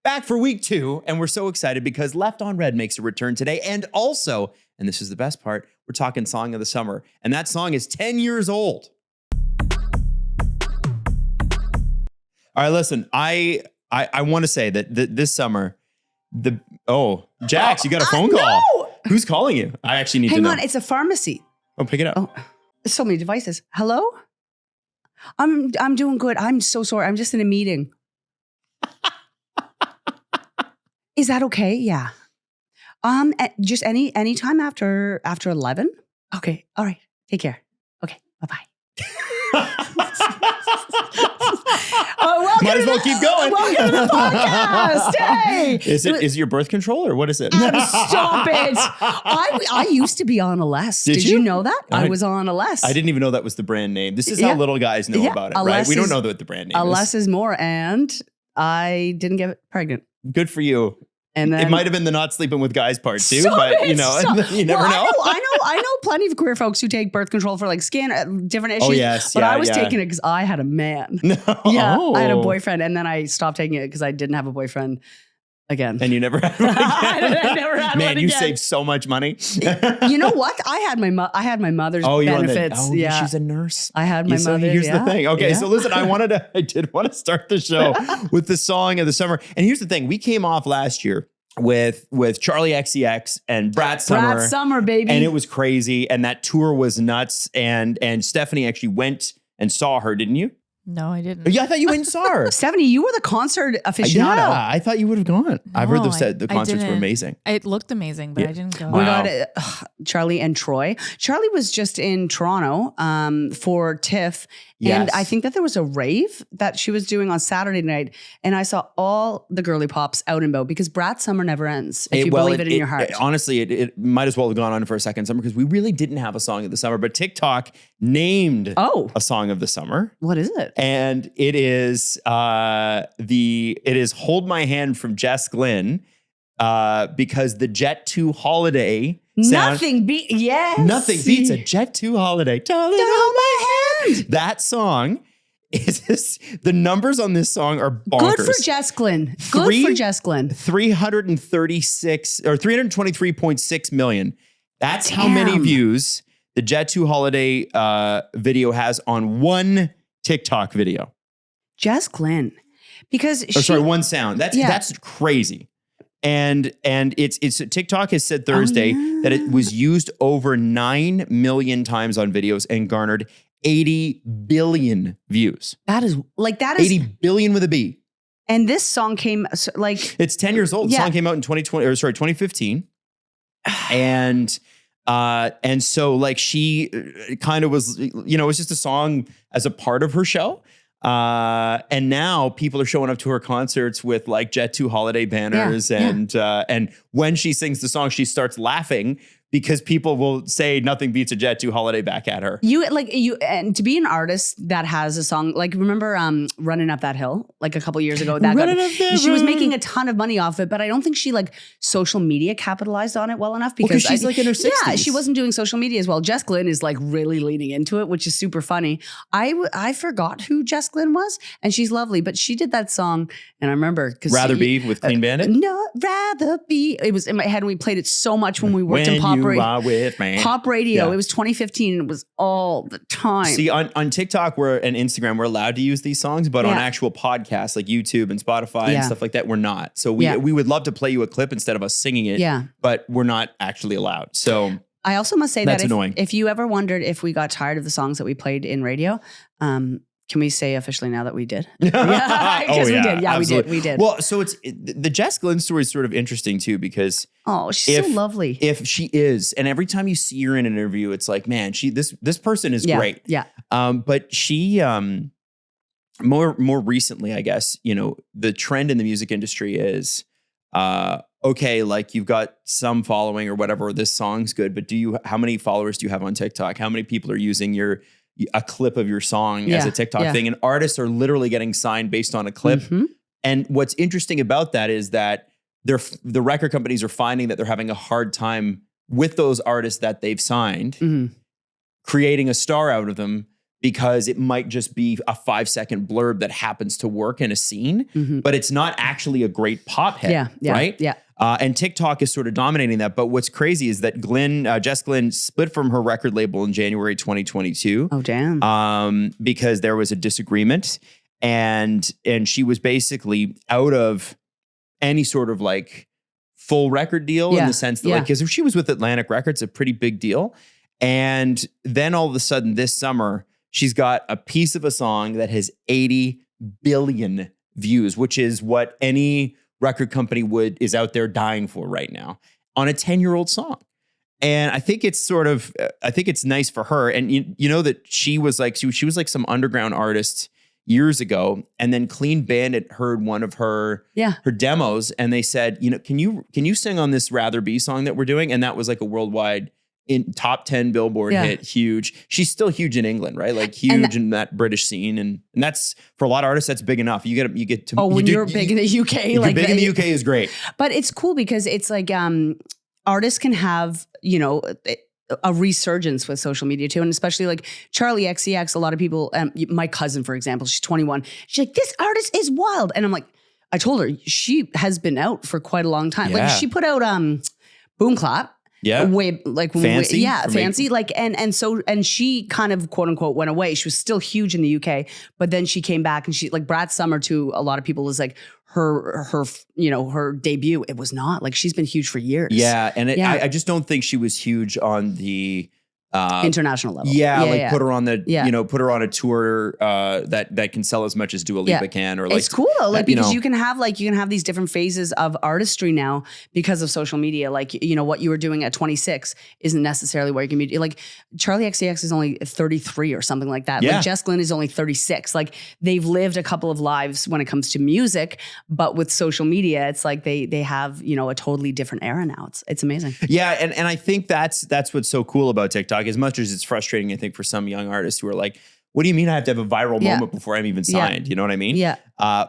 back for week 2, and we're so excited because Left on Red makes a return today. And also, and this is the best part, we're talking Song of the Summer, and that song is 10 years old. All right, listen, I want to say that this summer, Jax, you got a phone call. No! Who's calling you? I actually need to know. Hang on, it's a pharmacy. Oh, pick it up. Oh, so many devices. Hello? I'm doing good. I'm so sorry. I'm just in a meeting. Is that okay? Yeah. Just any time after 11? Okay. All right. Take care. Okay. Bye-bye. Might as well keep going. Welcome to the podcast. Hey. Is it your birth control or what is it? Stop it. I used to be on a less. Did you know that? I was on a less. I didn't even know that was the brand name. This is how little guys know about it, right? We don't know what the brand name is. A less is more, and I didn't get pregnant. Good for you. And then, it might have been the not sleeping with guys part too, but you never know. I know plenty of queer folks who take birth control for like skin, different issues. Oh yes, but I was taking it because I had a man. No. Yeah, I had a boyfriend, and then I stopped taking it because I didn't have a boyfriend again. And you never had one again. I never had Man, one you again. saved so much money. You know what? I had my mother's benefits. Yeah, she's a nurse. I had my mother. Here's the thing. Okay, so listen, I did want to start the show with the Song of the Summer. And here's the thing: we came off last year with Charlie XCX and Brat Summer. Brat Summer, baby. And it was crazy. And that tour was nuts. And Stephanie actually went and saw her, didn't you? No, I didn't. Yeah, I thought you went and saw her. Stephanie, you were the concert aficionado. Yeah, I thought you would have gone. I've heard the concerts were amazing. It looked amazing, but I didn't go. Oh my God, Charlie and Troy. Charlie was just in Toronto for TIFF. Yes. And I think that there was a rave that she was doing on Saturday night. And I saw all the girly pops out and about because Brat Summer never ends, if you believe it in your heart. Honestly, it might as well have gone on for a second summer because we really didn't have a Song of the Summer. But TikTok named a Song of the Summer. What is it? And it is Hold My Hand from Jess Glynn because the Jet 2 holiday sound, Nothing beats a Jet 2 holiday. Darling, hold my hand. That song is the numbers on this song are bonkers. Good for Jess Glynn. Good for Jess Glynn. 323.6 million. That's how many views the Jet 2 holiday video has on one TikTok video. Jess Glynn. Because one sound. That's crazy. And it's TikTok has said Thursday that it was used over 9 million times on videos and garnered 80 billion views. That is 80 billion with a B. And this song came it's 10 years old. The song came out in 2015. And so like she kind of was, it was just a song as a part of her show. And now people are showing up to her concerts with like Jet 2 holiday banners. And when she sings the song, she starts laughing because people will say nothing beats a Jet 2 holiday back at her. And to be an artist that has a song, like remember Running Up That Hill, like a couple years ago, she was making a ton of money off it, but I don't think she like social media capitalized on it well enough because she's like in her 60s. Yeah, she wasn't doing social media as well. Jess Glynn is like really leaning into it, which is super funny. I forgot who Jess Glynn was, and she's lovely, but she did that song, and I remember because Rather Be with Clean Bandit. No, Rather Be. It was in my head, and we played it so much when we worked in pop radio. Pop radio. It was 2015, and it was all the time. See, on TikTok and Instagram, we're allowed to use these songs, but on actual podcasts like YouTube and Spotify and stuff like that, we're not. So we would love to play you a clip instead of us singing it, but we're not actually allowed. So I also must say that annoying. If you ever wondered if we got tired of the songs that we played in radio, can we say officially now that we did? Yeah, because we did. Yeah, absolutely. we did. Well, so the Jess Glynn story is sort of interesting too because she's so lovely. If she is, and every time you see her in an interview, it's like, man, this person is great. Yeah. But she more recently, I guess, the trend in the music industry is okay, like you've got some following or whatever, this song's good, but how many followers do you have on TikTok? How many people are using a clip of your song as a TikTok thing? And artists are literally getting signed based on a clip. Mm-hmm. And what's interesting about that is that the record companies are finding that they're having a hard time with those artists that they've signed, creating a star out of them because it might just be a 5-second blurb that happens to work in a scene, but it's not actually a great pop hit, right? Yeah. And TikTok is sort of dominating that. But what's crazy is that Jess Glynne split from her record label in January 2022. Oh, damn. Because there was a disagreement, and she was basically out of any sort of like full record deal in the sense that like, because if she was with Atlantic Records, a pretty big deal. And then all of a sudden this summer, she's got a piece of a song that has 80 billion views, which is what any record company is out there dying for right now on a 10-year-old song. And I think it's I think it's nice for her. And you know that she was like some underground artist years ago, and then Clean Bandit heard one of her demos, and they said, can you sing on this Rather Be song that we're doing? And that was like a worldwide top 10 Billboard hit, huge. She's still huge in England, right? Like huge in that British scene, and that's for a lot of artists that's big enough. You get to when you're big in the UK, like big in the UK is great. But it's cool because it's like artists can have a resurgence with social media too, and especially like Charlie XCX. A lot of people, my cousin, for example, she's 21. She's like, this artist is wild, and I'm like, I told her she has been out for quite a long time. Like she put out Boom Clap. Yeah. Way like Fancy. Fancy. Like and she kind of quote unquote went away. She was still huge in the UK, but then she came back, and she like Brat Summer to a lot of people is like her debut. It was not like she's been huge for years. Yeah. And I just don't think she was huge on the international level. Put her on put her on a tour that can sell as much as Dua Lipa can, or like it's cool though, like because you can have these different phases of artistry now because of social media. Like what you were doing at 26 isn't necessarily where you can be. Like Charlie XCX is only 33 or something like that. Like Jess Glynne is only 36. Like they've lived a couple of lives when it comes to music, but with social media, it's like they have a totally different era now. It's amazing. Yeah, and I think that's what's so cool about TikTok. As much as it's frustrating, I think, for some young artists who are like, what do you mean I have to have a viral moment before I'm even signed? You know what I mean? Yeah. I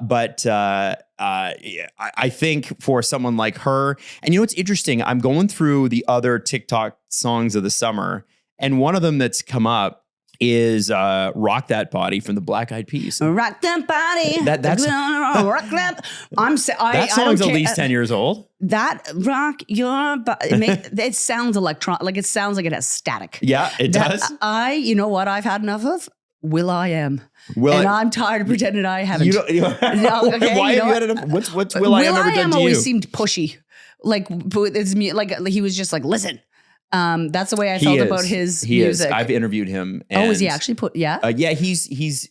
think for someone like her, and what's interesting, I'm going through the other TikTok songs of the summer, and one of them that's come up is Rock That Body from the Black Eyed Peas. Rock that body. That's rock that. That song's at least 10 years old. That rock your body. It sounds electronic. Like it sounds like it has static. Yeah, it does. You know what I've had enough of? will.i.am. I'm tired of pretending I haven't. Why have you had enough? What's will.i.am ever done to you? will.i.am always seemed pushy. Like he was just like, listen. That's the way I felt about his music. I've interviewed him. Is he actually yeah, he's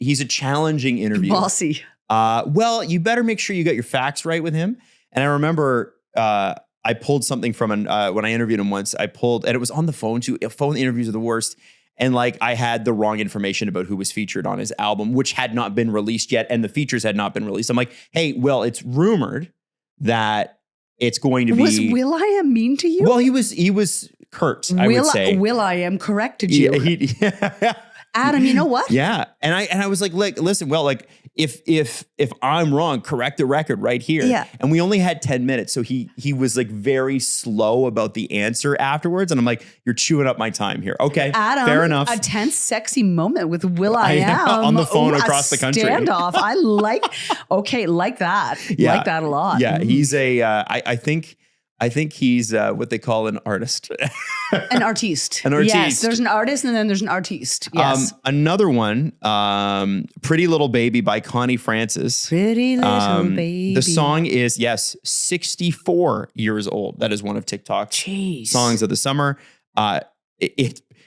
a challenging interview. Bossy. Well, you better make sure you got your facts right with him. And I remember I pulled something from when I interviewed him once. And it was on the phone too. Phone interviews are the worst. And like I had the wrong information about who was featured on his album, which had not been released yet, and the features had not been released. I'm like, hey, well, it's rumored that it's going to be. Was will.i.am mean to you? Well, he was curt, I would say. will.i.am corrected you. Yeah. Adam, you know what? Yeah. And I was like, listen, well, like if I'm wrong, correct the record right here. Yeah. And we only had 10 minutes. So he was like very slow about the answer afterwards. And I'm like, you're chewing up my time here. Okay. Adam, fair enough. A tense, sexy moment with will.i.am. On the phone across the country. Standoff. I like that. Yeah. Like that a lot. Yeah. He's I think he's what they call an artist. An artiste. An artiste. Yes, there's an artist and then there's an artiste. Yes. Another one, Pretty Little Baby by Connie Francis. Pretty Little Baby. The song is, 64 years old. That is one of TikTok's songs of the summer.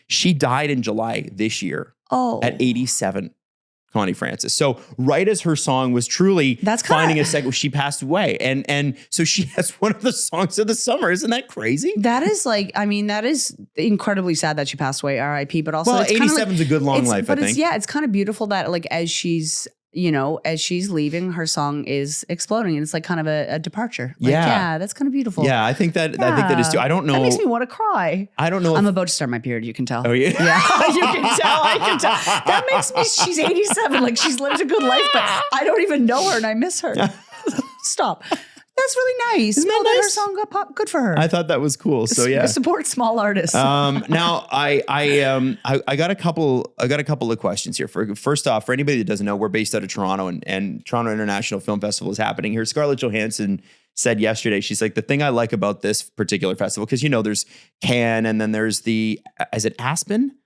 She died in July this year at 87. Connie Francis. So right as her song was truly finding a second, she passed away. And so she has one of the songs of the summer. Isn't that crazy? That is that is incredibly sad that she passed away, R.I.P. But also, well, 87 is a good long life, I think. It's kind of beautiful that like as she's leaving, her song is exploding, and it's like kind of a departure. Like, yeah, that's kind of beautiful. Yeah, I think that is too. I don't know. That makes me want to cry. I don't know. I'm about to start my period. You can tell. Oh yeah, yeah. You can tell. I can tell. That makes me. She's 87. Like she's lived a good life, but I don't even know her, and I miss her. Stop. that's really nice. Isn't that that her nice? song got good for her. I thought that was cool. So yeah. Support small artists. Now I got a couple of questions here. First off, for anybody that doesn't know, we're based out of Toronto, and Toronto International Film Festival is happening here. Scarlett Johansson said yesterday, she's like, the thing I like about this particular festival, because there's Cannes, and then there's is it Aspen?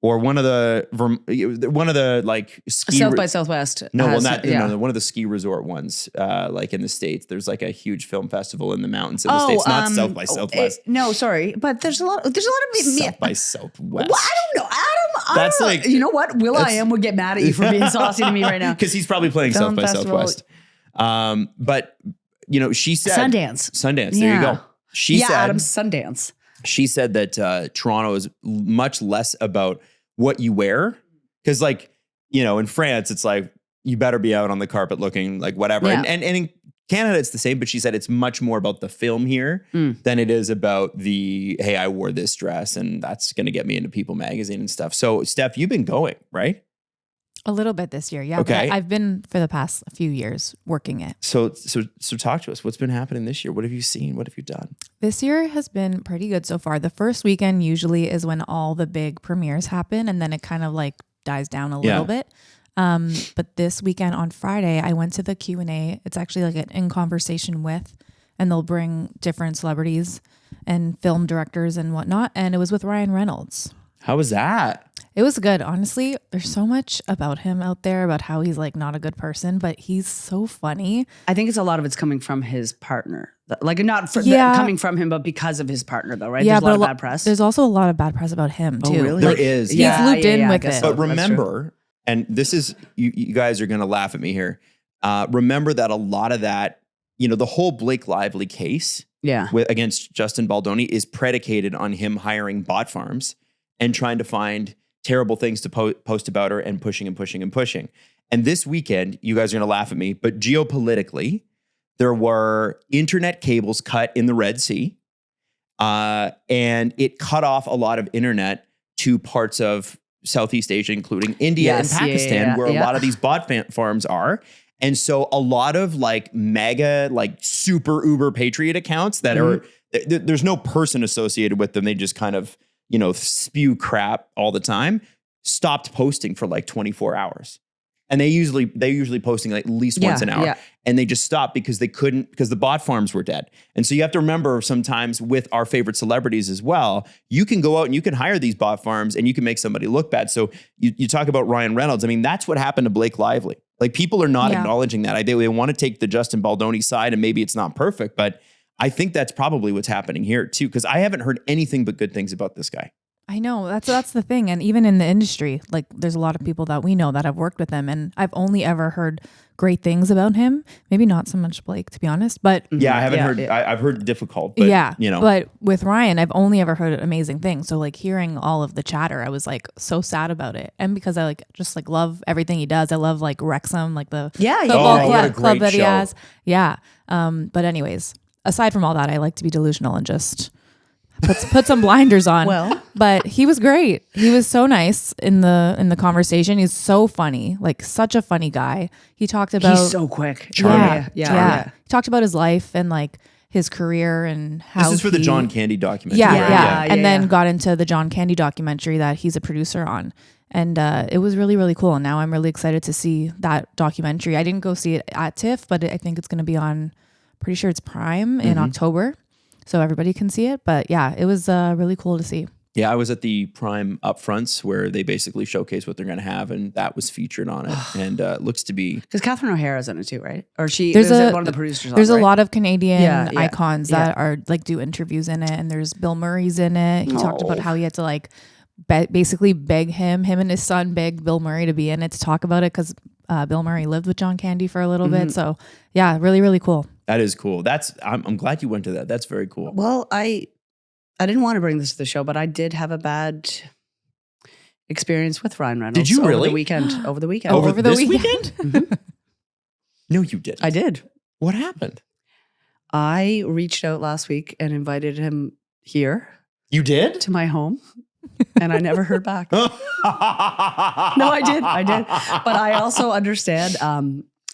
Or one of the like ski South by Southwest. No, one of the ski resort ones, like in the States. There's like a huge film festival in the mountains in the States, not South by Southwest. No, sorry, but there's a lot of South by Southwest. Well, I don't know, Adam. That's like, you know what? Will.i.am would get mad at you for being saucy to me right now because he's probably playing Film South by festival. Southwest. But she said Sundance. There you go. She said Adam's Sundance. She said that Toronto is much less about what you wear. Because in France, it's like, you better be out on the carpet looking like whatever. Yeah. And in Canada, it's the same. But she said it's much more about the film here than it is about hey, I wore this dress and that's going to get me into People magazine and stuff. So Steph, you've been going, right? A little bit this year, yeah. Okay. But I've been for the past few years working it. So talk to us. What's been happening this year? What have you seen? What have you done? This year has been pretty good so far. The first weekend usually is when all the big premieres happen, and then it kind of like dies down a little bit. But this weekend on Friday, I went to the Q&A. It's actually like an in conversation with, and they'll bring different celebrities and film directors and whatnot. And it was with Ryan Reynolds. How was that? It was good. Honestly, there's so much about him out there about how he's like not a good person, but he's so funny. I think a lot of it's coming from his partner. Like not coming from him, but because of his partner though, right? Yeah, there's a lot of bad press. There's also a lot of bad press about him too. Oh, really? There is. He's looped in with it. But remember, and this is, you guys are going to laugh at me here. Remember that a lot of that, the whole Blake Lively case against Justin Baldoni is predicated on him hiring bot farms and trying to find terrible things to post about her and pushing and pushing and pushing. And this weekend, you guys are going to laugh at me, but geopolitically, there were internet cables cut in the Red Sea, and it cut off a lot of internet to parts of Southeast Asia, including India and Pakistan, where a lot of these bot farms are. And so a lot of like mega, like super uber patriot accounts that are, there's no person associated with them. They just kind of, spew crap all the time, stopped posting for like 24 hours. And they usually posting like at least once an hour. Yeah. And they just stopped because because the bot farms were dead. And so you have to remember sometimes with our favorite celebrities as well, you can go out and you can hire these bot farms and you can make somebody look bad. So you talk about Ryan Reynolds. I mean, that's what happened to Blake Lively. Like people are not acknowledging that. They want to take the Justin Baldoni side, and maybe it's not perfect, but I think that's probably what's happening here too, because I haven't heard anything but good things about this guy. I know, that's the thing. And even in the industry, like there's a lot of people that we know that have worked with him, and I've only ever heard great things about him. Maybe not so much Blake, to be honest, but yeah, I haven't heard. I've heard difficult, but but with Ryan, I've only ever heard amazing things. So like hearing all of the chatter, I was like so sad about it. And because I just love everything he does. I love like Wrexham, like the football club that he has. Yeah. But anyways, aside from all that, I like to be delusional and just put some blinders on. Well, but he was great. He was so nice in the conversation. He's so funny, like such a funny guy. He talked about he's so quick. Yeah. He talked about his life and like his career and how this is for the John Candy documentary. And then got into the John Candy documentary that he's a producer on. And it was really, really cool. And now I'm really excited to see that documentary. I didn't go see it at TIFF, but I think it's going to be on, pretty sure it's Prime in October. So everybody can see it. But yeah, it was really cool to see. Yeah, I was at the Prime upfronts where they basically showcase what they're going to have, and that was featured on it. And looks to be because Catherine O'Hara's in it too, right? Or there's one of the producers. There's a lot of Canadian icons that are like do interviews in it, and there's Bill Murray's in it. He talked about how he had to like basically beg him and his son begged Bill Murray to be in it to talk about it because Bill Murray lived with John Candy for a little bit. So yeah, really, really cool. That is cool. I'm glad you went to that. That's very cool. Well, I didn't want to bring this to the show, but I did have a bad experience with Ryan Reynolds. Did you really? Over the weekend. Over the weekend? Mm-hmm. No, you didn't. I did. What happened? I reached out last week and invited him here. You did? To my home. And I never heard back. No, I did. But I also understand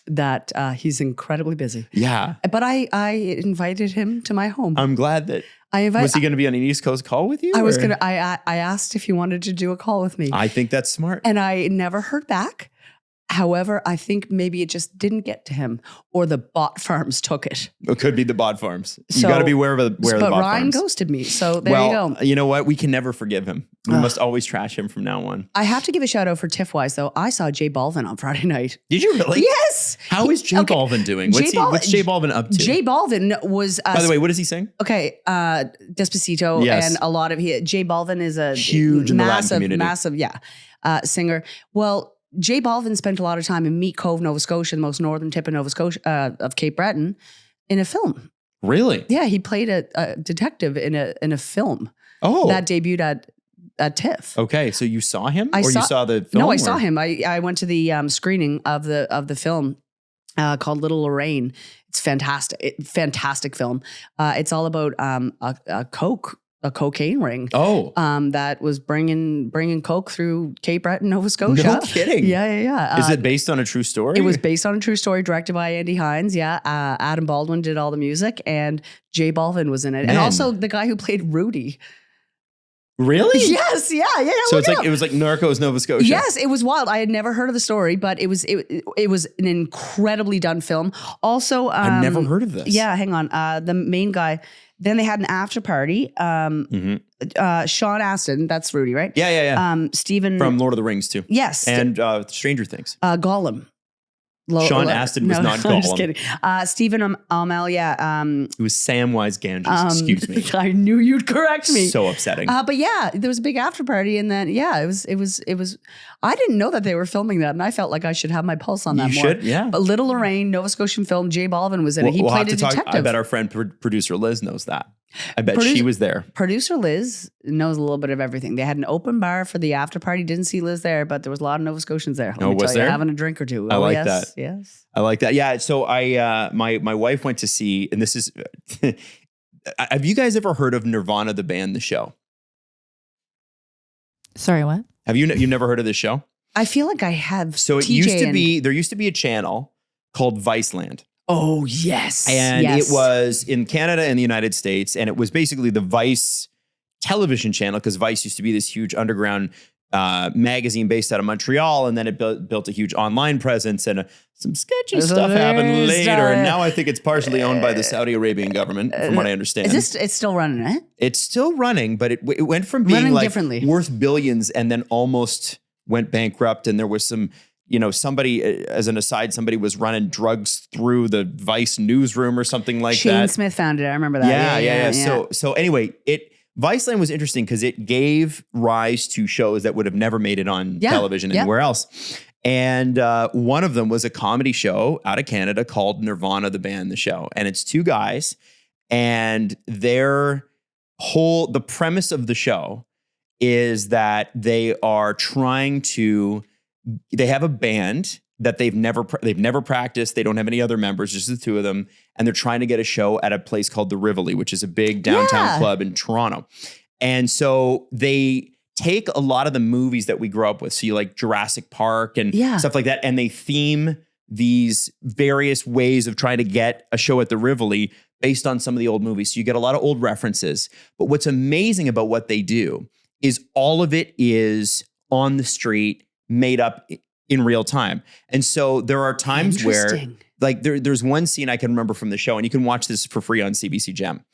that he's incredibly busy. Yeah. But I invited him to my home. I'm glad that. Was he going to be on an East Coast call with you? I asked if he wanted to do a call with me. I think that's smart. And I never heard back. However, I think maybe it just didn't get to him, or the bot farms took it. It could be the bot farms. You got to be aware of the bot farms. But Ryan ghosted me, so there you go. You know what? We can never forgive him. We must always trash him from now on. I have to give a shout out for TIFF wise, though. I saw J Balvin on Friday night. Did you really? Yes. How is J Balvin doing? What's J Balvin up to? J Balvin was. By the way, what does he sing? Okay, Despacito, and a lot of J Balvin is a huge in the Latin community, massive, singer. Well, J Balvin spent a lot of time in Meat Cove, Nova Scotia, the most northern tip of Nova Scotia, of Cape Breton, in a film. Really? Yeah, he played a detective in a film. Oh, that debuted at TIFF. Okay, so you saw him, you saw the film? No, I saw him. I went to the screening of the film called Little Lorraine. It's fantastic, fantastic film. It's all about a cocaine ring. Oh, that was bringing coke through Cape Breton, Nova Scotia. No kidding. Yeah. Is it based on a true story? It was based on a true story, directed by Andy Hines. Yeah, Adam Baldwin did all the music, and J Balvin was in it, and also the guy who played Rudy. Really? Yes. Yeah. So it was like Narcos, Nova Scotia. Yes, it was wild. I had never heard of the story, but it was an incredibly done film. Also, I've never heard of this. Yeah, hang on. The main guy. Then they had an after party. Sean Astin, that's Rudy, right? Yeah. Stephen from Lord of the Rings too. Yes, and Stranger Things. Gollum. Sean Astin was not Gollum. I'm just kidding. Stephen Amell, it was Samwise Gamgee. Excuse me. I knew you'd correct me. So upsetting. But yeah, there was a big after party, and then it was. I didn't know that they were filming that, and I felt like I should have my pulse on that more. You should, yeah. But Little Lorraine, Nova Scotian film, J Balvin was in it. He played a detective. I bet our friend producer Liz knows that. I bet she was there. Producer Liz knows a little bit of everything. They had an open bar for the after party. Didn't see Liz there, but there was a lot of Nova Scotians there. Was there? Having a drink or two. I like that. Yes. I like that. Yeah. So my wife went to see, and this is, have you guys ever heard of Nirvana, the band, the show? Sorry, what? Have you never heard of this show? I feel like I have. So there used to be a channel called Viceland. Oh, yes. And it was in Canada and the United States. And it was basically the Vice television channel, because Vice used to be this huge underground magazine based out of Montreal. And then it built a huge online presence, and some sketchy stuff happened later. And now I think it's partially owned by the Saudi Arabian government, from what I understand. It's still running, eh? It's still running, but it went from being like worth billions and then almost went bankrupt. And there was some... somebody, as an aside, somebody was running drugs through the Vice newsroom or something like that. Shane Smith found it. I remember that. Yeah. So anyway, Viceland was interesting because it gave rise to shows that would have never made it on television anywhere else. And one of them was a comedy show out of Canada called Nirvana, the band, the show. And it's two guys, and the premise of the show is that they are they have a band that they've never practiced. They don't have any other members, just the two of them. And they're trying to get a show at a place called the Rivoli, which is a big downtown club in Toronto. And so they take a lot of the movies that we grew up with. So you like Jurassic Park and stuff like that. And they theme these various ways of trying to get a show at the Rivoli based on some of the old movies. So you get a lot of old references. But what's amazing about what they do is all of it is on the street, made up in real time. And so there are times where, like, there's one scene I can remember from the show, and you can watch this for free on CBC Gem,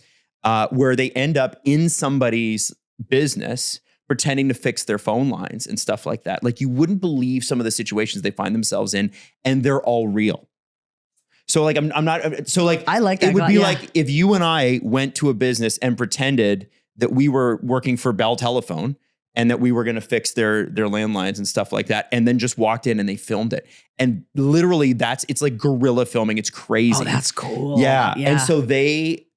where they end up in somebody's business pretending to fix their phone lines and stuff like that. Like, you wouldn't believe some of the situations they find themselves in, and they're all real. So like, I'm not, so like, I like that. It would be like if you and I went to a business and pretended that we were working for Bell Telephone and that we were going to fix their landlines and stuff like that, and then just walked in and they filmed it. And literally it's like guerrilla filming. It's crazy. Oh, that's cool. Yeah. And so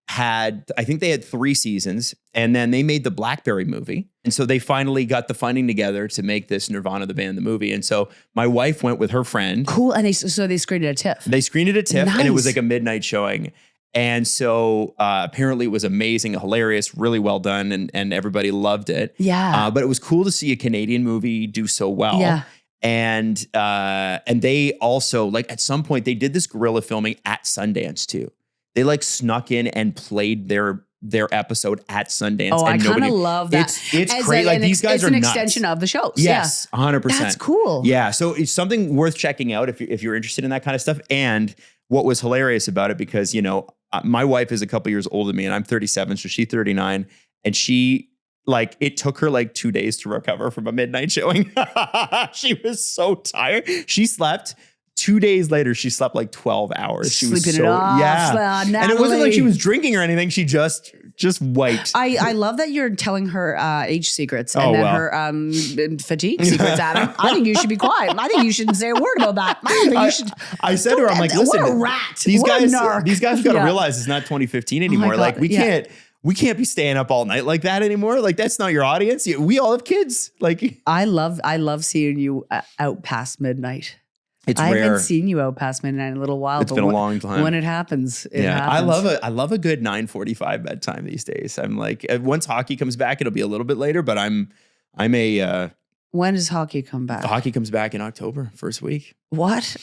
I think they had 3 seasons, and then they made the Blackberry movie. And so they finally got the funding together to make this Nirvana, the band, the movie. And so my wife went with her friend. Cool. And they screened it at TIFF. They screened it at TIFF, nice. And it was like a midnight showing. And so apparently it was amazing, hilarious, really well done, and everybody loved it. Yeah. But it was cool to see a Canadian movie do so well. Yeah. And they also, like, at some point they did this guerrilla filming at Sundance too. They like snuck in and played their episode at Sundance. Oh, and I kind of love that. It's crazy. Like, these guys are nuts. It's an extension of the shows. Yes, 100%. That's cool. Yeah, so it's something worth checking out if you're interested in that kind of stuff. And what was hilarious about it, because, you know, my wife is a couple years older than me, and I'm 37, so she's 39, and she, like, it took her like 2 days to recover from a midnight showing. She was so tired. She slept. 2 days later, she slept like 12 hours. She was sleeping it off. And it wasn't like she was drinking or anything. She just wiped. I love that you're telling her age secrets and then her fatigue secrets, Adam. I think you should be quiet. I think you shouldn't say a word about that. I don't think you should. I said to her, I'm like, listen, what a rat. These what guys a narc. These guys got to realize it's not 2015 anymore. God, like, we can't be staying up all night like that anymore. Like, that's not your audience. We all have kids. Like, I love seeing you out past midnight. It's I rare. haven't seen you out past midnight in a little while. It's been a long time. When it happens, it happens. I love a good 9:45 bedtime these days. I'm like, once hockey comes back, it'll be a little bit later, but I'm a. When does hockey come back? Hockey comes back in October, first week. What?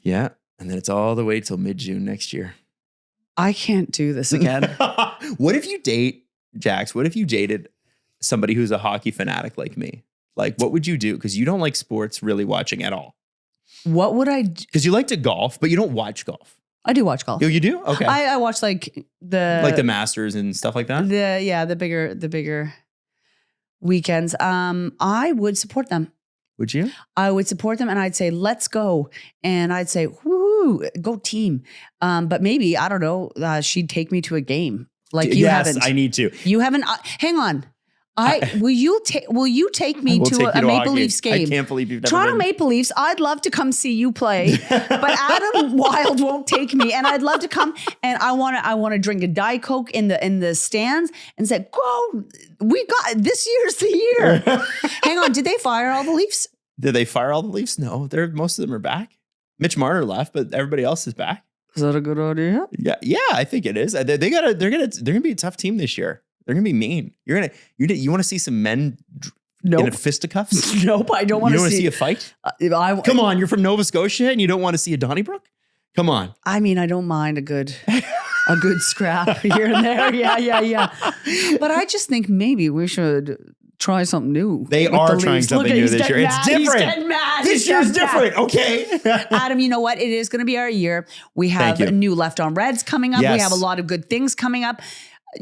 Yeah, and then it's all the way till mid-June next year. I can't do this again. What if you dated somebody who's a hockey fanatic like me? Like, what would you do? Because you don't like sports really watching at all. What would I do? Because you like to golf, but you don't watch golf. I do watch golf. Oh, you do? Okay. I watch like the Masters and stuff like that? The bigger weekends. I would support them. Would you? I would support them, and I'd say, let's go. And I'd say, whoo, go team. But maybe, I don't know, she'd take me to a game. Like, you haven't. Yes, I need to. You haven't. Hang on. Will you take me to a Maple Leafs game? I can't believe you've never Toronto been. Maple Leafs. I'd love to come see you play, but Adam Wild won't take me, and I'd love to come. And I want to drink a Diet Coke in the stands and say, "Go, we got this year's the year." Hang on, did they fire all the Leafs? Did they fire all the Leafs? No, most of them are back. Mitch Marner left, but everybody else is back. Is that a good idea? Yeah, I think it is. They're gonna be a tough team this year. They're gonna be mean. You want to see some men in fisticuffs? Nope, I don't want to see. You want to see a fight? Come on, you're from Nova Scotia and you don't want to see a Donnybrook? Come on. I mean, I don't mind a good scrap here and there. Yeah. But I just think maybe we should try something new. They are trying something new this year. It's different. He's getting mad. This year's different. Okay. Adam, you know what? It is going to be our year. We have new Left on Reds coming up. Yes. We have a lot of good things coming up.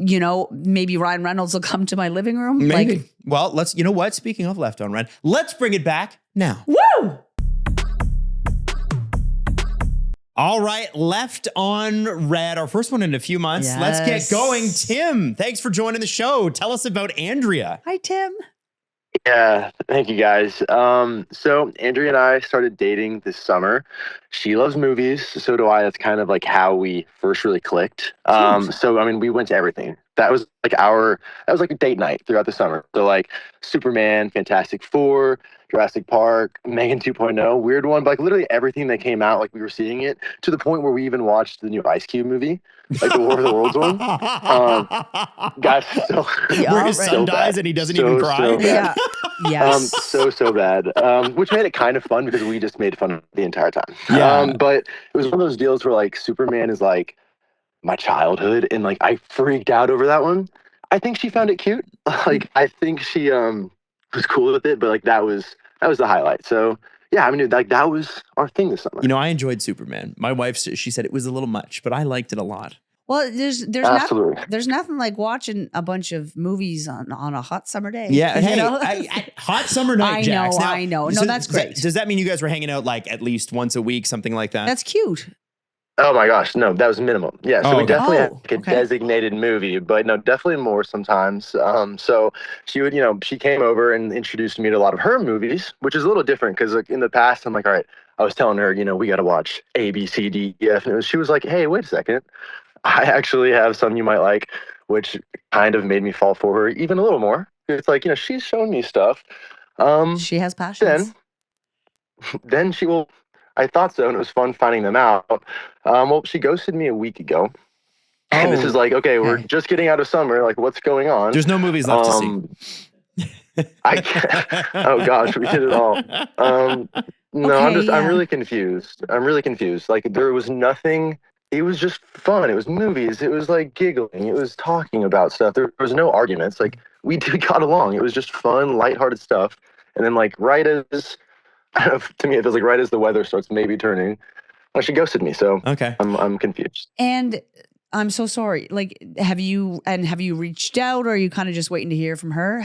You know, maybe Ryan Reynolds will come to my living room. Maybe. Well, you know what? Speaking of Left on Red, let's bring it back now. Woo! All right, Left on Red, our first one in a few months. Yes. Let's get going. Tim, thanks for joining the show. Tell us about Andrea. Hi, Tim. Yeah, thank you guys. So Andrea and I started dating this summer. She loves movies, so do I. That's kind of like how we first really clicked. So I mean, we went to everything. That was like a date night throughout the summer. So like Superman, Fantastic Four, Jurassic Park, Megan 2.0, weird one, but like literally everything that came out, like we were seeing it, to the point where we even watched the new Ice Cube movie, like the War of the Worlds one. Guys, where his son dies and he doesn't even cry. So bad. Yes. So bad. Which made it kind of fun because we just made fun of it the entire time. Yeah. But it was one of those deals where like Superman is like my childhood, and like I freaked out over that one. I think she found it cute. Like I think she was cool with it, but like that was the highlight. So yeah, I mean, like that was our thing this summer. You know, I enjoyed Superman. My wife, she said it was a little much, but I liked it a lot. Well, there's nothing like watching a bunch of movies on a hot summer day. Yeah, hey, you know? hot summer night, Jax. I know. No, that's great. Does that mean you guys were hanging out like at least once a week, something like that? That's cute. Oh my gosh, no, that was minimum. Yeah, so we definitely had like a okay. designated movie, but no, definitely more sometimes. So she would, she came over and introduced me to a lot of her movies, which is a little different because like in the past, I'm like, all right, I was telling her, we got to watch A, B, C, D, E, F, and she was like, hey, wait a second, I actually have some you might like, which kind of made me fall for her even a little more. It's like, she's shown me stuff. She has passions. Then she will. I thought so, and it was fun finding them out. Well, she ghosted me a week ago. And this is like, okay, we're just getting out of summer. Like, what's going on? There's no movies left to see. Oh gosh, we did it all. No, Okay, I'm yeah. really confused. I'm really confused. Like there was nothing. It was just fun. It was movies. It was like giggling. It was talking about stuff. There was no arguments. Like we got along. It was just fun, lighthearted stuff. And then like right as to me it feels like right as the weather starts maybe turning, well, she ghosted me. So Okay. I'm confused. And I'm so sorry. Like, have you reached out, or are you kind of just waiting to hear from her?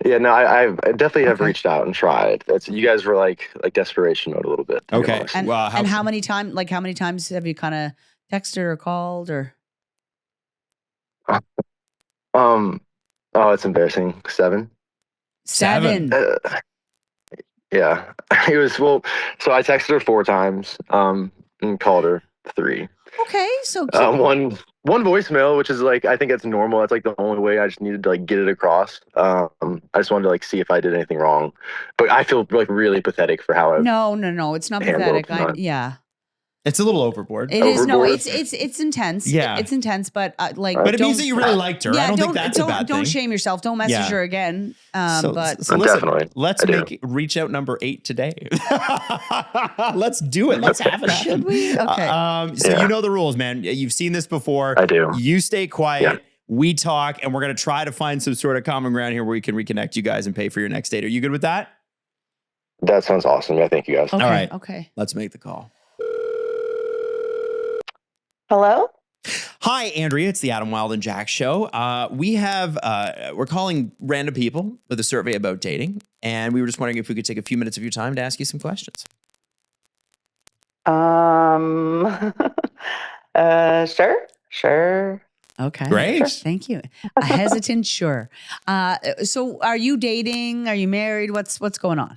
Yeah, no, I definitely have Okay. reached out and tried. That's you guys were like desperation mode a little bit. To be Okay. honest. And Well, how many times have you kind of texted or called or? Oh, it's embarrassing. 7. Seven. Uh, yeah, it was well. So I texted her 4 times, and called her 3. Okay, so One voicemail, which is like I think that's normal. That's like the only way. I just needed to like get it across. I just wanted to like see if I did anything wrong, but I feel like really pathetic for how I've no, it's not handled. pathetic. Yeah. It's a little overboard. It is no, Overboard. it's intense. Yeah. It's intense, but like, But it means don't- that you really liked her. I don't think that's a bad don't thing. shame yourself. Don't message Yeah. her again. So listen, Definitely. let's I do. make reach out number 8 today. Let's do it. Let's have it happen. Should we? Okay. So Yeah. you know the rules, man. You've seen this before. I do. You stay quiet. Yeah. We talk, and we're going to try to find some sort of common ground here where we can reconnect you guys and pay for your next date. Are you good with that? That sounds awesome. Yeah, thank you guys. Okay. All right. Okay. Let's make the call. Hello? Hi, Andrea. It's the Adam Wild and Jack show. We're calling random people with a survey about dating, and we were just wondering if we could take a few minutes of your time to ask you some questions. Sure. Okay. Great. Sure. Thank you. A hesitant sure. So are you dating? Are you married? What's going on?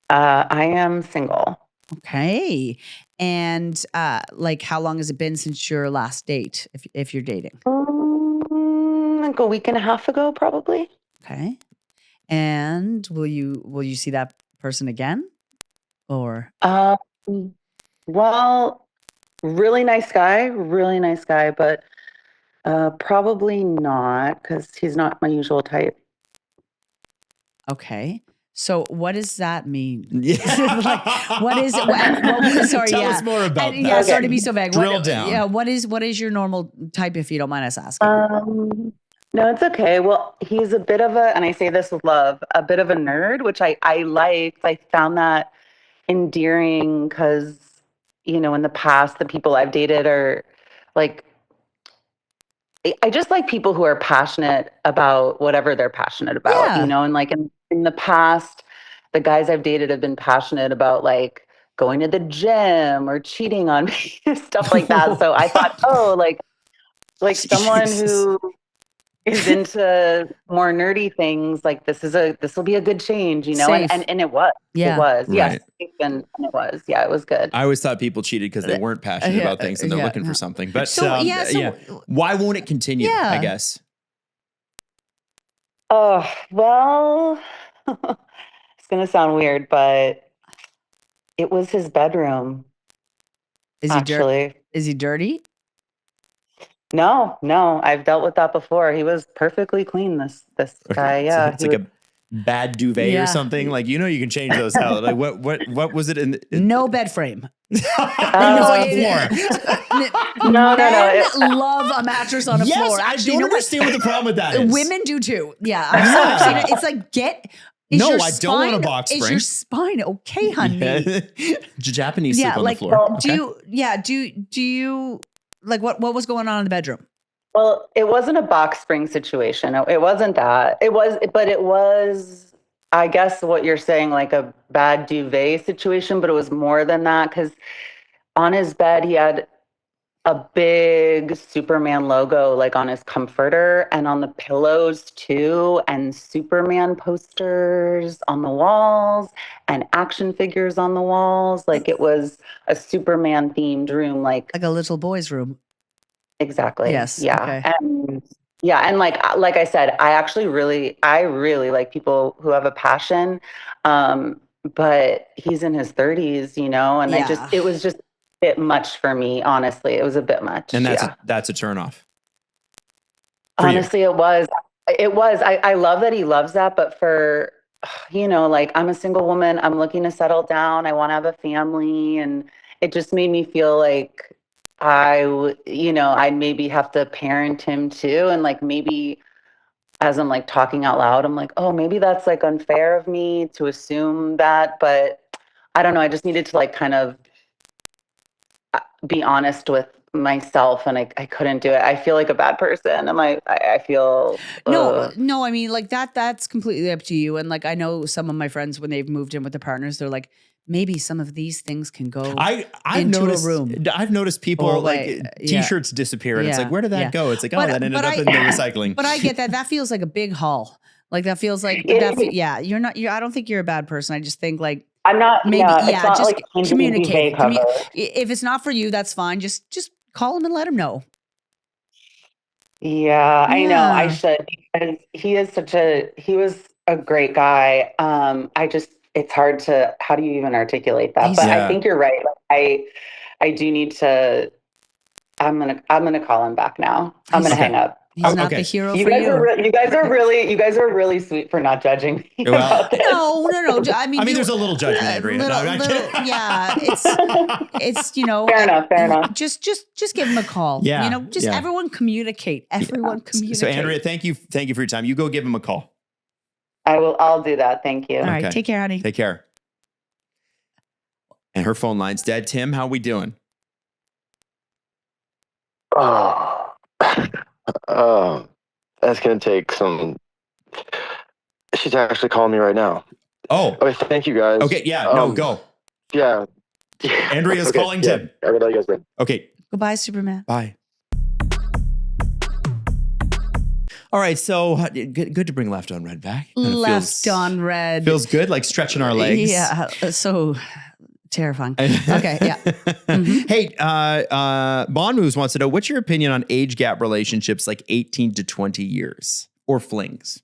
I am single. Okay. And like how long has it been since your last date if you're dating? Like a week and a half ago, probably. Okay. And will you see that person again? Or Well, really nice guy, but probably not because he's not my usual type. okay. So what does that mean? Yeah. Like, sorry, Tell yeah. us more about And, that. yeah, Okay. sorry to be so vague. Drill down. Yeah, what is your normal type if you don't mind us asking? No, it's okay. Well, he's a bit of and I say this with love, a bit of a nerd, which I liked. I found that endearing because, in the past, the people I've dated are like, I just like people who are passionate about whatever they're passionate about, Yeah. and like in the past, the guys I've dated have been passionate about like going to the gym or cheating on me, stuff like that. So I thought, like someone Jesus. who is into more nerdy things, like this will be a good change, Safe. and it was. Yeah. It was. Right. Yes. And it was. Yeah, it was good. I always thought people cheated because they weren't passionate about things and they're looking for something. But why won't it continue? Yeah. I guess. Oh, well, it's going to sound weird, but it was his bedroom. Is he dirty? Actually. Is he dirty? No, I've dealt with that before. He was perfectly clean, this guy. Yeah. It's like a bad duvet or something. Like, you can change those out. Like what was it in no bed frame. floor. No. Men love a mattress on a floor. Actually, I don't understand what the problem with that is. Women do too. Yeah. I've seen it. It's like I don't want a box spring. Is your spine okay, honey? Japanese sleep on the floor. Well, do you like what was going on in the bedroom? Well, it wasn't a box spring situation. It wasn't that. It was, I guess what you're saying, like a bad duvet situation, but it was more than that because on his bed, he had a big Superman logo like on his comforter and on the pillows too, and Superman posters on the walls and action figures on the walls. Like it was a Superman themed room, like a little boy's room. Exactly. Yes. Yeah. Okay. And like I said, I really like people who have a passion. But he's in his 30s, and it was just a bit much for me, honestly. It was a bit much. And that's a turnoff. Honestly, it was. It was. I love that he loves that, but for, like I'm a single woman. I'm looking to settle down. I want to have a family, and it just made me feel like I'd maybe have to parent him too, and like maybe as I'm like talking out loud, I'm like, oh, maybe that's like unfair of me to assume that, but I don't know. I just needed to like kind of be honest with myself, and I couldn't do it. I feel like a bad person. I feel No, I mean, like that's completely up to you. And like, I know some of my friends, when they've moved in with their partners, they're like, maybe some of these things can go I've into noticed, a room. I've noticed people or like away. t-shirts disappear and it's like, where did that go? It's like, But- that ended but up I- in the recycling. But I get that. That feels like a big haul. Like that feels like you're not. I don't think you're a bad person. I just think like I'm not. maybe It's not just like changing the communicate. duvet cover. If it's not for you, that's fine. Just call him and let him know. Yeah, I know. I Yeah. should, because he was a great guy. It's hard to, how do you even articulate that? But Yeah. I think you're right. I do need to, I'm gonna call him back now. I'm gonna hang up. He's not okay. the hero You for guys you. you guys are really sweet for not judging me Well, about this. No. I mean, there's a little judgment, Andrea. No, I'm kidding. Yeah, it's Fair enough. Just give him a call. Yeah, Just yeah. everyone communicate. Everyone communicate. So Andrea, thank you for your time. You go give him a call. I'll do that. Thank you. All right, Okay. take care, honey. Take care. And her phone line's dead. Tim, how we doing? That's gonna take some. She's actually calling me right now. Oh, Okay, thank you guys. okay. Yeah, no, go. Yeah. Andrea's calling Tim. I will let you guys know. Okay, Goodbye, Superman. bye. All right, so good to bring Left on Red back. Kinda Left on red. Feels good, like stretching our legs. Yeah, so terrifying. Okay, yeah. Mhm. Hey, Bon Moves wants to know, what's your opinion on age gap relationships like 18 to 20 years or flings?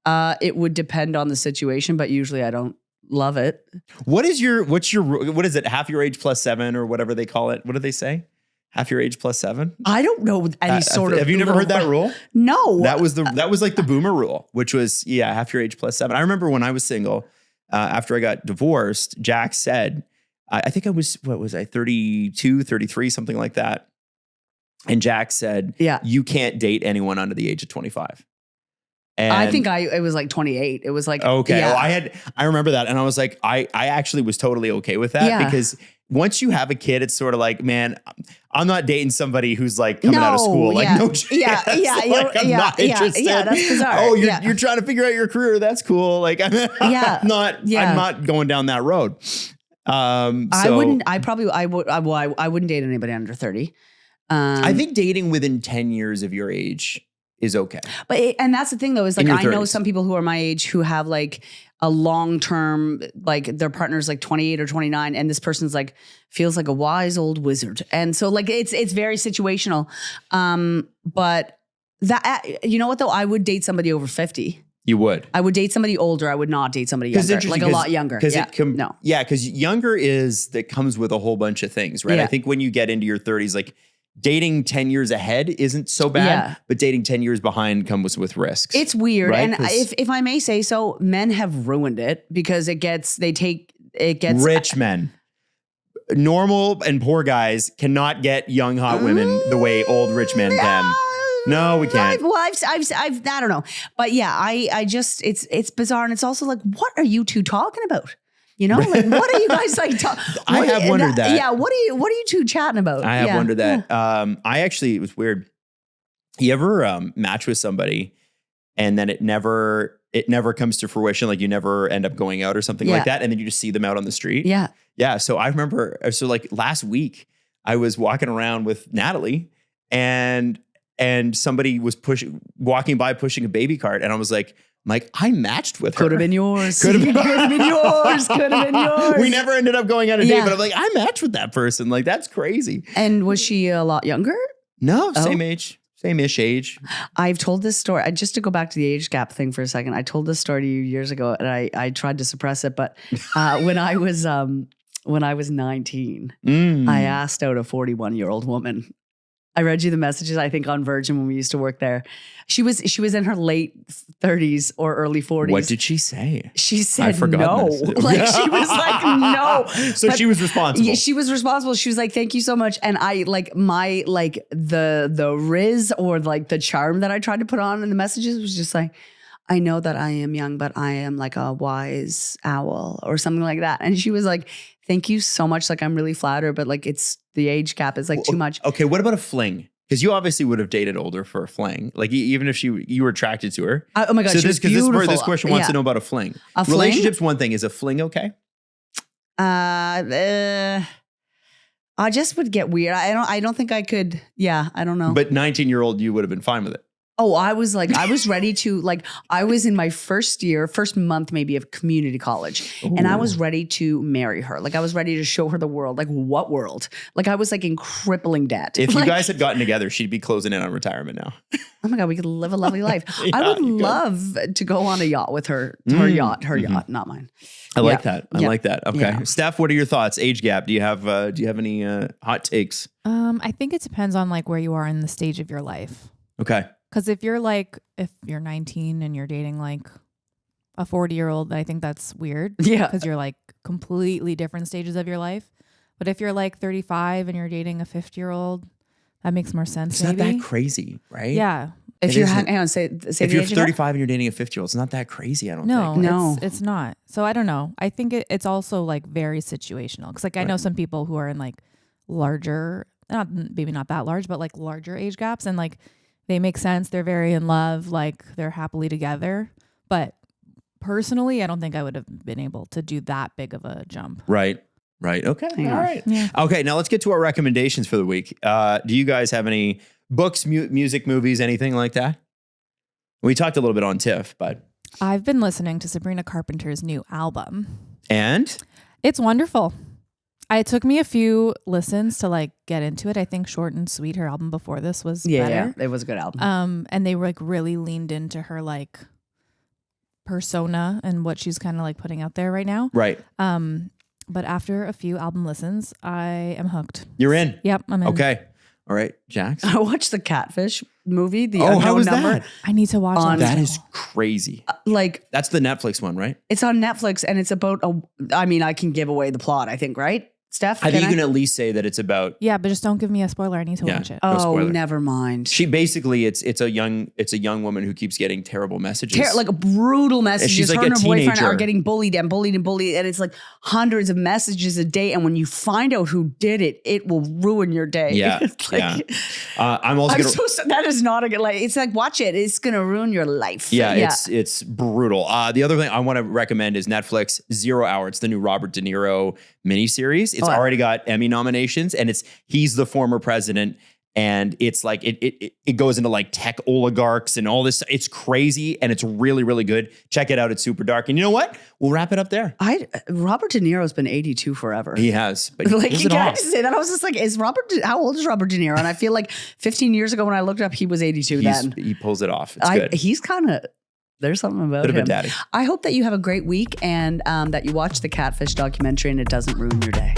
It would depend on the situation, but usually I don't love it. What is it? Half your age plus 7 or whatever they call it. What do they say? Half your age plus 7? I don't know any sort of. Have you never heard that rule? No. That was like the boomer rule, which was, half your age plus 7. I remember when I was single, after I got divorced, Jack said, I think I was, 32, 33, something like that. And Jack said, you can't date anyone under the age of 25. And I think it was like 28. It was like, okay. yeah. Well, I remember that. And I was like, I actually was totally okay with that because once you have a kid, it's sort of like, man, I'm not dating somebody who's like coming out of school. Like, no chance. Yeah. Like, I'm not interested. Yeah, that's bizarre. Oh, you're trying to figure out your career. That's cool. Like, I'm not going down that road. I wouldn't date anybody under 30. I think dating within 10 years of your age is okay. But and that's the thing though, is like, I know some people who are my age who have like a long-term, like their partner's like 28 or 29 and this person's like feels like a wise old wizard. And so like it's very situational. But that, you know what though? I would date somebody over 50. You would. I would date somebody older. I would not date somebody younger, like a lot younger. Because younger that comes with a whole bunch of things, right? Yeah. I think when you get into your 30s, like dating 10 years ahead isn't so bad, but dating 10 years behind comes with risks. It's weird. Right? And if I may say so, men have ruined it because it gets rich men. Normal and poor guys cannot get young, hot women the way old rich men can. No, we can't. I don't know. But yeah, I just, it's bizarre. And it's also like, what are you two talking about? You know, like what are you guys like? I have wondered that. Yeah. What are you two chatting about? I have wondered that. It was weird. You ever match with somebody and then it never comes to fruition? Like you never end up going out or something like that. And then you just see them out on the street. Yeah. Yeah. So I remember, like last week I was walking around with Natalie and somebody was walking by pushing a baby cart. And I was like, I matched with her. Could have been yours. Could have been yours. Could have been yours. We never ended up going on a date, but I'm like, I matched with that person. Like, that's crazy. And was she a lot younger? No, same age, same-ish age. I've told this story. Just to go back to the age gap thing for a second. I told this story to you years ago and I tried to suppress it. But when I was 19, I asked out a 41-year-old woman. I read you the messages, I think, on Virgin when we used to work there. She was in her late 30s or early 40s. What did she say? She said no. Like she was like, no. So she was responsible. Yeah, she was responsible. She was like, thank you so much. And I like my like the riz or like the charm that I tried to put on in the messages was just like, I know that I am young, but I am like a wise owl or something like that. And she was like, thank you so much. Like, I'm really flattered, but like it's the age gap is like too much. Okay, what about a fling? Because you obviously would have dated older for a fling. Like even if you were attracted to her. Oh my God, so she was beautiful. This question wants to know about a fling. Relationship's one thing. Is a fling okay? I just would get weird. I don't think I could. Yeah, I don't know. But 19-year-old, you would have been fine with it. Oh, I was ready to I was in my first month maybe of community college. Ooh. And I was ready to marry her. Like I was ready to show her the world. Like what world? Like I was like in crippling debt. If you guys had gotten together, she'd be closing in on retirement now. Oh my God, we could live a lovely life. Yeah, I would love to go on a yacht with her. Her yacht, not mine. I like that. I like that. Okay. Yeah. Steph, what are your thoughts? Age gap. Do you have any hot takes? I think it depends on like where you are in the stage of your life. Okay. Because if you're 19 and you're dating like a 40-year-old, I think that's weird. Yeah. Because you're like completely different stages of your life. But if you're like 35 and you're dating a 50-year-old, that makes more sense. It's not that crazy, right? Yeah. If you're if you're 35 and you're dating a 50-year-old, it's not that crazy. I don't think. No, it's not. So I don't know. I think it's also like very situational. Because like I know some people who are in like larger, maybe not that large, but like larger age gaps, and like they make sense. They're very in love. Like they're happily together. But personally, I don't think I would have been able to do that big of a jump. Right. Okay. Yeah. All right. Yeah. Okay. Now let's get to our recommendations for the week. Do you guys have any books, music, movies, anything like that? We talked a little bit on TIFF, but I've been listening to Sabrina Carpenter's new album. And? It's wonderful. It took me a few listens to like get into it. I think Short and Sweet, her album before this, was better. Yeah, it was a good album. And they were like really leaned into her like persona and what she's kind of like putting out there right now. Right. But after a few album listens, I am hooked. You're in? Yep, I'm in. Okay. All right, Jax. I watched the Catfish movie. The how was number. that? I need to watch that. That is crazy. That's the Netflix one, right? It's on Netflix, and it's about I can give away the plot, I think, right? Steph? I think you can at least say that it's about. Yeah, but just don't give me a spoiler. I need to watch it. No spoiler. Never mind. She basically it's a young woman who keeps getting terrible messages. Like brutal messages. She's like her and a her boyfriend teenager. are getting bullied, and it's like hundreds of messages a day. And when you find out who did it, it will ruin your day. Yeah. I'm also gonna. That is not a good. Like it's like watch it. It's gonna ruin your life. Yeah. It's brutal. The other thing I want to recommend is Netflix 0 Hour. It's the new Robert De Niro miniseries. It's already got Emmy nominations, and he's the former president, and it's like it goes into like tech oligarchs and all this. It's crazy, and it's really, really good. Check it out. It's super dark. And you know what? We'll wrap it up there. Robert De Niro's been 82 forever. He has, but like you guys say that. I was just like, how old is Robert De Niro? And I feel like 15 years ago when I looked up, he was 82 then. He pulls it off. It's good. He's kind of. There's something about Bit him. of a daddy. I hope that you have a great week and that you watch the Catfish documentary and it doesn't ruin your day.